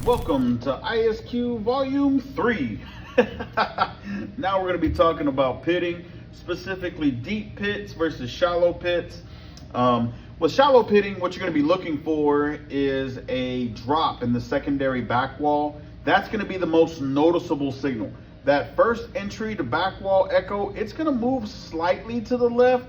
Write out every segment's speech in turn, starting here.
Welcome to ISQ Volume 3. Now we're going to be talking about pitting, specifically deep pits versus shallow pits. With shallow pitting, what you're going to be looking for is a drop in the secondary back wall. That's going to be the most noticeable signal. That first entry to back wall echo, it's going to move slightly to the left,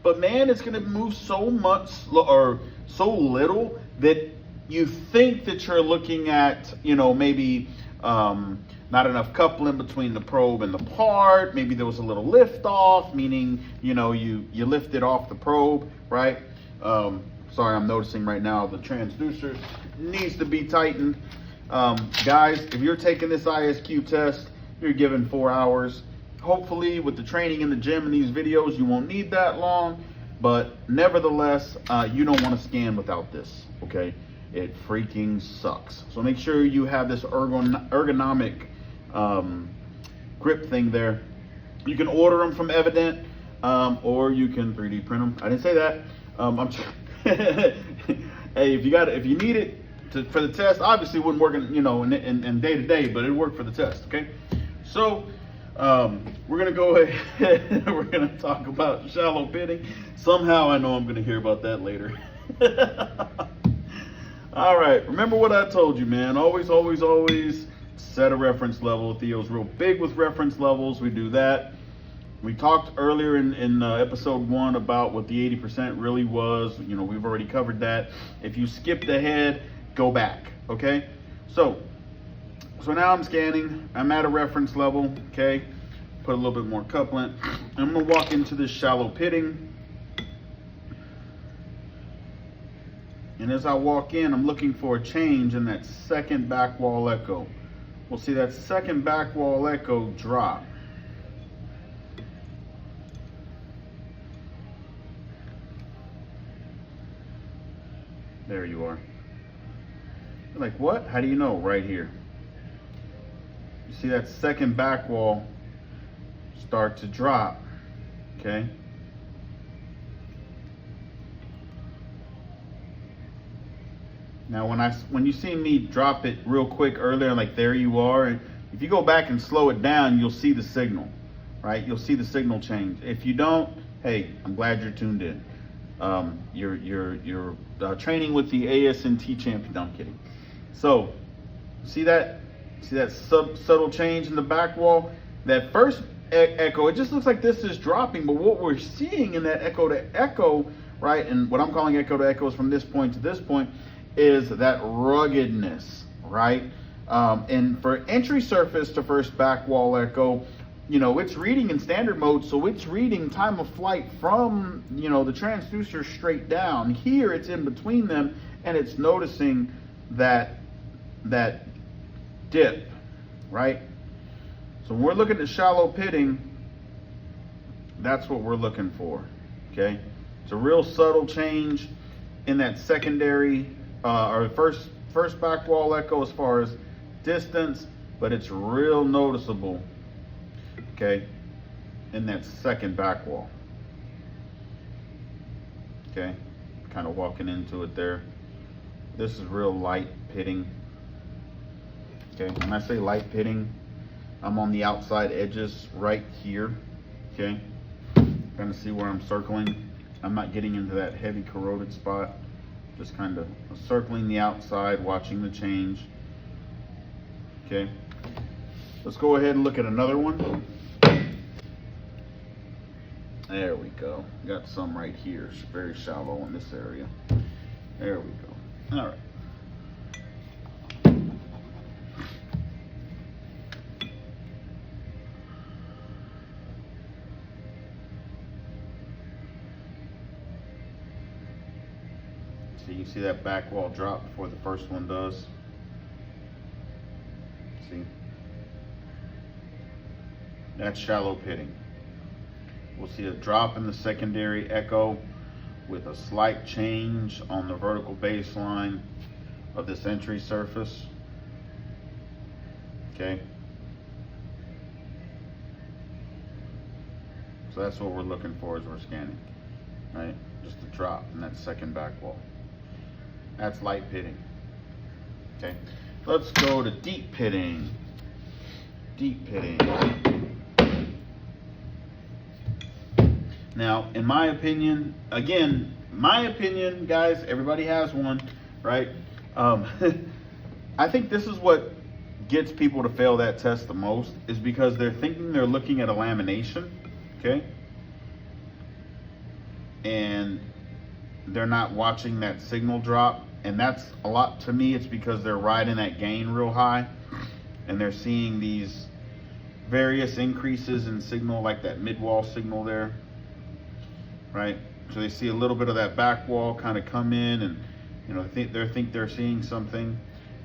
but man, it's going to move so much or so little that you think that you're looking at, maybe not enough coupling between the probe and the part. Maybe there was a little lift off, meaning, you lifted off the probe, right? Sorry, I'm noticing right now the transducer needs to be tightened. Guys, if you're taking this ISQ test, you're given 4 hours. Hopefully with the training in the gym and these videos, you won't need that long, but nevertheless, you don't want to scan without this, okay? It freaking sucks. So make sure you have this ergonomic grip thing there. You can order them from Evident, or you can 3D print them. I didn't say that. Hey, if you need it for the test, obviously it wouldn't work in day to day, but it worked for the test. Okay, so we're gonna go ahead. We're gonna talk about shallow pitting. Somehow I know I'm gonna hear about that later. All right, remember what I told you, man. Always set a reference level. Theo's real big with reference levels. We do that. We talked earlier in episode 1 about what the 80% really was. We've already covered that. If you skipped ahead, go back, okay? So now I'm scanning. I'm at a reference level, okay? Put a little bit more couplant. I'm gonna walk into this shallow pitting. And as I walk in, I'm looking for a change in that second back wall echo. We'll see that second back wall echo drop. There you are. You're like, what? How do you know? Right here. You see that second back wall start to drop, okay? Now, when you see me drop it real quick earlier, like there you are, and if you go back and slow it down, you'll see the signal, right? You'll see the signal change. If you don't, hey, I'm glad you're tuned in. You're training with the ASNT champion. No, I'm kidding. So, see that subtle change in the back wall? That first echo, it just looks like this is dropping, but what we're seeing in that echo to echo, right? And what I'm calling echo to echo is from this point to this point, is that ruggedness, right? And for entry surface to first back wall echo, it's reading in standard mode, so it's reading time of flight from, the transducer straight down. Here, it's in between them, and it's noticing that dip, right? So when we're looking at shallow pitting, that's what we're looking for, okay? It's a real subtle change in that secondary or first back wall echo as far as distance, but it's real noticeable, okay, in that second back wall. Okay, kind of walking into it there. This is real light pitting. Okay, when I say light pitting, I'm on the outside edges right here. Okay, kind of see where I'm circling. I'm not getting into that heavy corroded spot. Just kind of circling the outside, watching the change. Okay, let's go ahead and look at another one. There we go. Got some right here. It's very shallow in this area. There we go. All right. So you can see that back wall drop before the first one does. See? That's shallow pitting. We'll see a drop in the secondary echo with a slight change on the vertical baseline of this entry surface. Okay? So that's what we're looking for as we're scanning, right? Just a drop in that second back wall. That's light pitting. Okay. Let's go to deep pitting. Deep pitting. Now, in my opinion, again, my opinion, guys, everybody has one, right? I think this is what gets people to fail that test the most, is because they're thinking they're looking at a lamination, okay? And they're not watching that signal drop. And that's a lot, to me, it's because they're riding that gain real high and they're seeing these various increases in signal, like that mid-wall signal there, right? So they see a little bit of that back wall kind of come in, and you know, they're seeing something,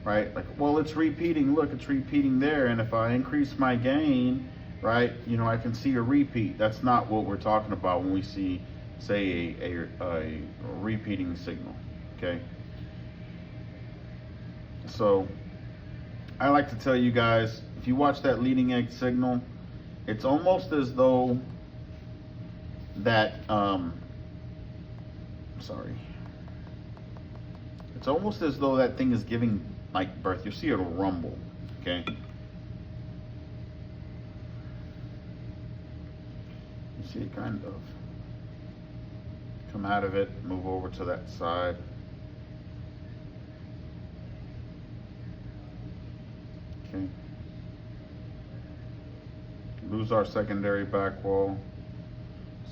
right? Like, well, it's repeating, look, it's repeating there, and if I increase my gain, right, you know, I can see a repeat. That's not what we're talking about when we see, say, a repeating signal, okay? So I like to tell you guys, if you watch that leading edge signal, it's almost as though that, it's almost as though that thing is giving like birth. You see it'll rumble, okay? You see it kind of come out of it, move over to that side. Okay. Lose our secondary back wall.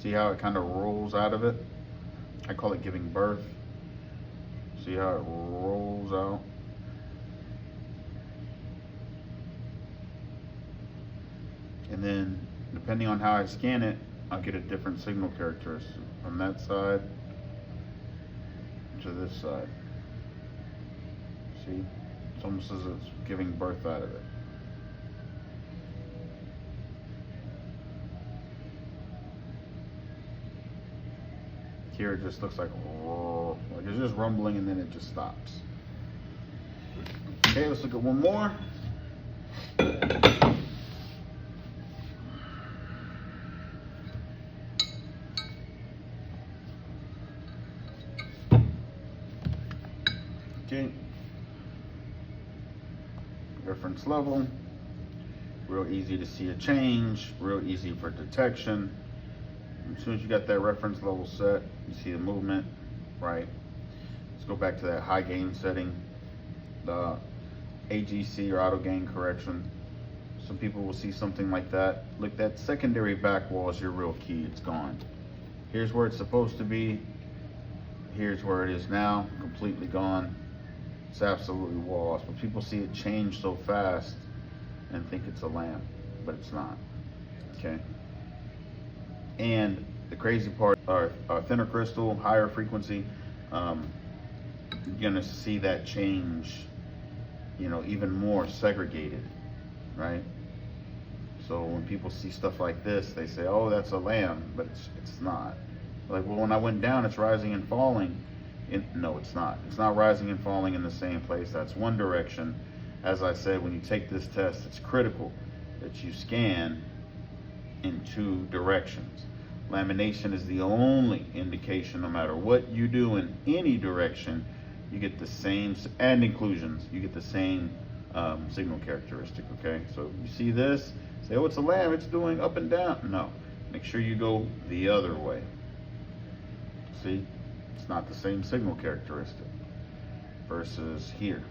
See how it kind of rolls out of it? I call it giving birth. See how it rolls out? And then, depending on how I scan it, I'll get a different signal characteristic from that side to this side. See? It's almost as it's giving birth out of it. Here it just looks like it's just rumbling and then it just stops. Okay, let's look at one more. Okay. Reference level. Real easy to see a change, real easy for detection. As soon as you got that reference level set, you see the movement, right? Let's go back to that high gain setting, the AGC or auto gain correction. Some people will see something like that. Look, that secondary back wall is your real key. It's gone. Here's where it's supposed to be. Here's where it is now, completely gone. It's absolutely lost. But people see it change so fast and think it's a lamp, but it's not, okay? And the crazy part are thinner crystal, higher frequency. You're gonna see that change, you know, even more segregated, right? So when people see stuff like this, they say, "Oh, that's a lamb," but it's not. Like, well, when I went down, it's rising and falling. No, it's not. It's not rising and falling in the same place. That's one direction. As I said, when you take this test, it's critical that you scan in two directions. Lamination is the only indication, no matter what you do in any direction, you get the same, and inclusions, you get the same signal characteristic, okay? So you see this, say, oh, it's a lamb, it's doing up and down. No, make sure you go the other way. See, it's not the same signal characteristic versus here.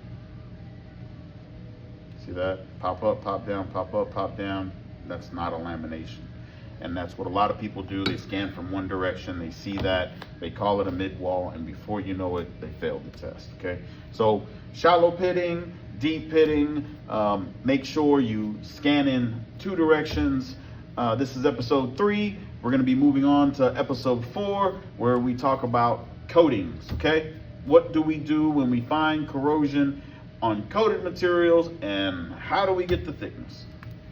See that? Pop up, pop down, pop up, pop down. That's not a lamination. And that's what a lot of people do. They scan from one direction, they see that, they call it a mid-wall, and before you know it, they failed the test, okay? So shallow pitting, deep pitting, make sure you scan in two directions. This is episode 3. We're gonna be moving on to episode 4, where we talk about coatings, okay? What do we do when we find corrosion on coated materials, and how do we get the thickness?